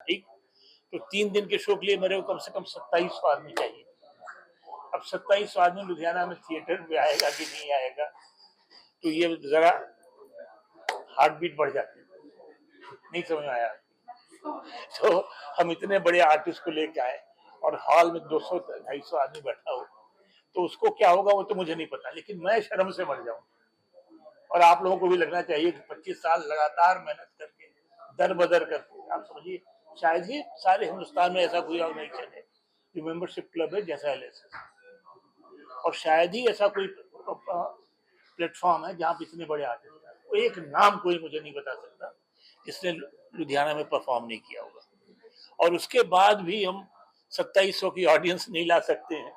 ठीक। तो 3 दिन के शो के लिए मेरे को कम से कम 2700 आदमी चाहिए। अब 2700 आदमी लुधियाना में थिएटर में आएगा कि नहीं आएगा, तो ये जरा हार्ट बीट बढ़ जाती है, नहीं समझ में आया। तो हम इतने बड़े आर्टिस्ट को लेके आए और हॉल में 200-250 आदमी बैठा हो, तो उसको क्या होगा वो तो मुझे नहीं पता, लेकिन मैं शर्म से मर जाऊं। और आप लोगों को भी लगना चाहिए कि 25 साल लगातार मेहनत करके दर बदर करके, आप समझिए शायद ही सारे हिंदुस्तान में ऐसा कोई ऑर्गेनाइजेशन है जो मेंबरशिप क्लब है जैसा LSS, और शायद ही ऐसा कोई प्लेटफॉर्म है जहाँ पे इतने बड़े आर्टिस्ट हैं। तो एक नाम कोई मुझे नहीं बता सकता जिसने लुधियाना में परफॉर्म नहीं किया होगा। और उसके बाद भी हम 2700 की ऑडियंस नहीं ला सकते हैं,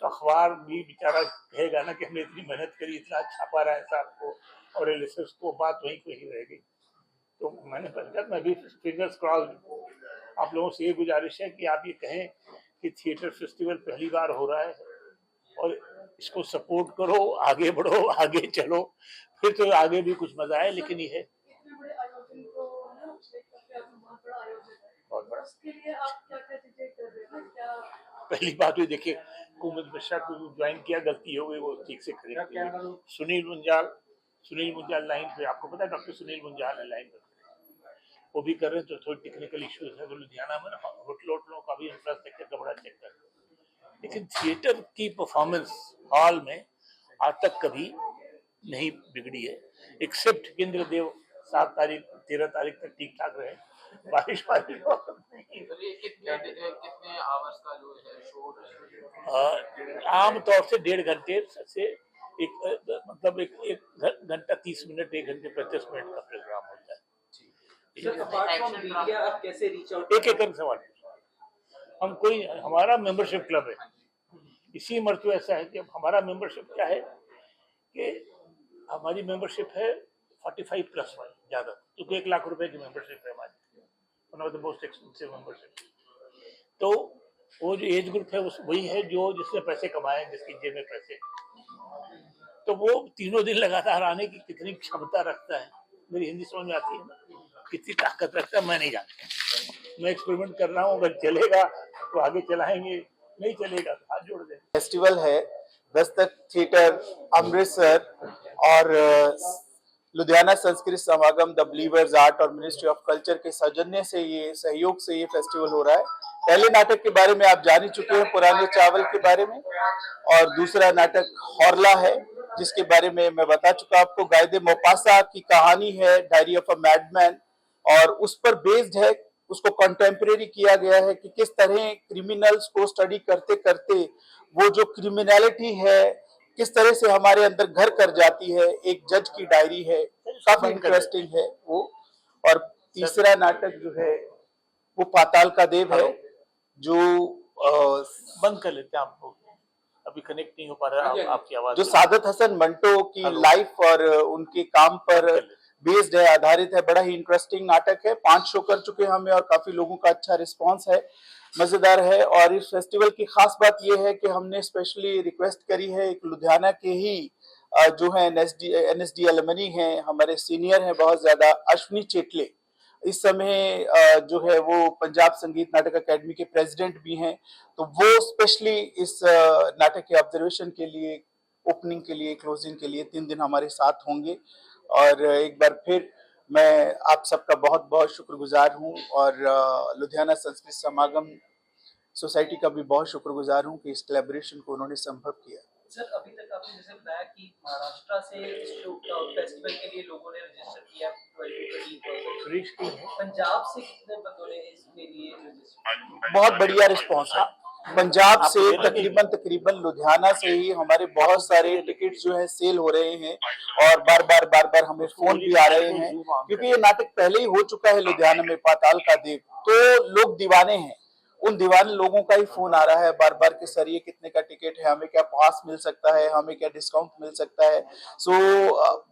तो अखबार भी बेचारा कहेगा ना कि हमने इतनी मेहनत करी, इतना छापा रहा है साहब को, और LSS को बात वहीं पे ही रह गई। तो मैंने सोचा मैं भी फिंगर्स क्रॉस। आप लोगों से ये गुजारिश है कि आप ये कहें कि थिएटर फेस्टिवल पहली बार हो रहा है और इसको सपोर्ट करो, आगे बढ़ो, आगे चलो, फिर तो आगे भी कुछ मजा आए। लेकिन ये है बहुत बड़ा। पहली बात हुई, देखिए कुमुद मिश्रा को ज्वाइन किया, गलती हो गई, वो ठीक से करें। सुनील मुंजाल लाइन पे, आपको पता है डॉक्टर सुनील मुंजाल है लाइन पे, वो भी कर रहे हैं। तो थोड़ी टेक्निकल इश्यूज है, तो लुधियाना में ना होटलों का भी इंफ्रास्ट्रक्चर का बड़ा चक्कर है। लेकिन थिएटर की परफॉर्मेंस हॉल में आज तक कभी नहीं बिगड़ी है, एक्सेप्ट इंद्रदेव 7 तारीख 13 तारीख तक ठीक ठाक रहे, बारिश कितने आवर्स का जो है शो आमतौर से 1.5 घंटे से मतलब एक घंटा 30 मिनट, 1 घंटे 35 मिनट का प्रोग्राम होता है। आप कैसे रीच आउट? एक सवाल, हम कोई, हमारा मेंबरशिप क्लब है, इसी मर्तबा ऐसा है कि हमारा मेंबरशिप क्या है कि हमारी मेंबरशिप है 45 प्लस वाली ज्यादा, क्योंकि 1 लाख रुपए की मेंबरशिप है हमारी, one of the most expensive membership. तो वो जो एज ग्रुप है वही है जो जिसने पैसे कमाए, जिसकी जेब में पैसे, तो वो तीनों दिन लगातार आने की कितनी क्षमता रखता है, मेरी हिंदी समझ में आती है ना, कितनी ताकत रखता है मैं नहीं जानता। मैं एक्सपेरिमेंट कर रहा हूँ, अगर चलेगा तो आगे चलाएंगे, नहीं चलेगा तो हाथ जोड़ देंगे। फेस्टिवल है दस्तक थिएटर अमृतसर और लुधियाना संस्कृत समागम, द बिलीवर्स आर्ट और मिनिस्ट्री ऑफ कल्चर के सौजन्य से, ये सहयोग से ये फेस्टिवल हो रहा है। पहले नाटक के बारे में आप जान ही चुके हैं, पुराने चावल के बारे में, और दूसरा नाटक हौरला है जिसके बारे में मैं बता चुका आपको। गायदे मोपासा की कहानी है, डायरी ऑफ अ मैडमैन, और उस पर बेस्ड है, उसको कंटेम्परेरी किया गया है कि किस तरह क्रिमिनल्स को स्टडी करते करते वो जो क्रिमिनलिटी है किस तरह से हमारे अंदर घर कर जाती है। एक जज की डायरी है, काफी इंटरेस्टिंग है वो। और तीसरा नाटक जो है वो पाताल का देव है, जो बंद कर लेते हैं, आपको अभी कनेक्ट नहीं हो पा रहा आपकी आवाज, जो सादत हसन मंटो की लाइफ और उनके काम पर बेस्ड है, आधारित है। बड़ा ही इंटरेस्टिंग नाटक है, 5 शो कर चुके हैं हमें और काफी लोगों का अच्छा रिस्पांस है, मजेदार है। और इस फेस्टिवल की खास बात यह है कि हमने स्पेशली रिक्वेस्ट करी है, एक लुधियाना के ही जो है NSD एलुमनी हैं, हमारे सीनियर हैं बहुत ज्यादा, अश्विनी चेटले, इस समय जो है वो पंजाब संगीत नाटक अकेडमी के प्रेसिडेंट भी हैं, तो वो स्पेशली इस नाटक के ऑब्जर्वेशन के लिए, ओपनिंग के लिए, क्लोजिंग के लिए 3 दिन हमारे साथ होंगे। और एक बार फिर मैं आप सबका बहुत बहुत शुक्रगुजार हूँ, और लुधियाना संस्कृत समागम सोसाइटी का भी बहुत शुक्रगुजार हूँ कि इस कोलैबोरेशन को उन्होंने संभव किया। सर, अभी तक आपने जैसे बताया कि महाराष्ट्र से इस शो फेस्टिवल के लिए लोगों ने रजिस्टर किया 20-30%, पंजाब से कितने बंदों ने इसके लिए रजिस्टर? बहुत बढ़िया रिस्पॉन्स है पंजाब से, तकरीबन लुधियाना से ही हमारे बहुत सारे टिकट जो है सेल हो रहे हैं, और बार बार हमें फोन भी आ रहे हैं, क्योंकि ये नाटक पहले ही हो चुका है लुधियाना में, पाताल का देव, तो लोग दीवाने हैं। उन दीवाने लोगों का ही फोन आ रहा है बार कि सर ये कितने का टिकट है, हमें क्या पास मिल सकता है, हमें क्या डिस्काउंट मिल सकता है। सो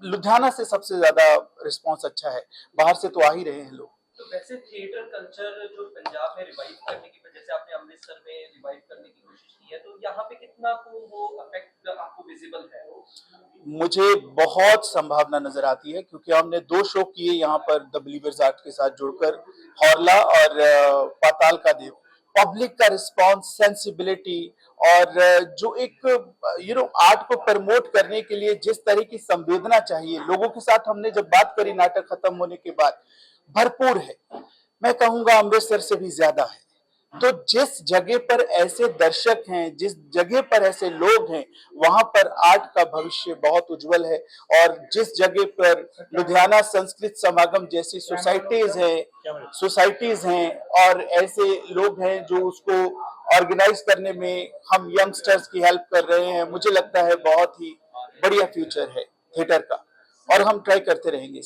लुधियाना से सबसे ज्यादा रिस्पॉन्स अच्छा है, बाहर से तो आ ही रहे हैं लोग। तो वैसे थिएटर कल्चर जो पंजाब में रिवाइव करने की, जैसे आपने अमृतसर में रिवाइव करने की कोशिश की है, तो यहाँ पे कितना को वो इफेक्ट आपको विजिबल है? मुझे बहुत संभावना नजर आती है, क्योंकि हमने 2 शो किए यहाँ पर द बिलीवर्स आर्ट के साथ जुड़कर, हौरला और पाताल का देव। पब्लिक का रिस्पांस, सेंसिबिलिटी और जो एक आर्ट को प्रमोट करने के लिए जिस तरह की संवेदना चाहिए, लोगों के साथ हमने जब बात करी नाटक खत्म होने के बाद, भरपूर है। मैं कहूंगा अमृतसर से भी ज्यादा है। तो जिस जगह पर ऐसे दर्शक हैं, जिस जगह पर ऐसे लोग हैं, वहां पर आर्ट का भविष्य बहुत उज्जवल है। और जिस जगह पर लुधियाना संस्कृत समागम जैसी सोसाइटीज हैं और ऐसे लोग हैं जो उसको ऑर्गेनाइज करने में हम यंगस्टर्स की हेल्प कर रहे हैं, मुझे लगता है बहुत ही बढ़िया फ्यूचर है थिएटर का, और हम ट्राई करते रहेंगे।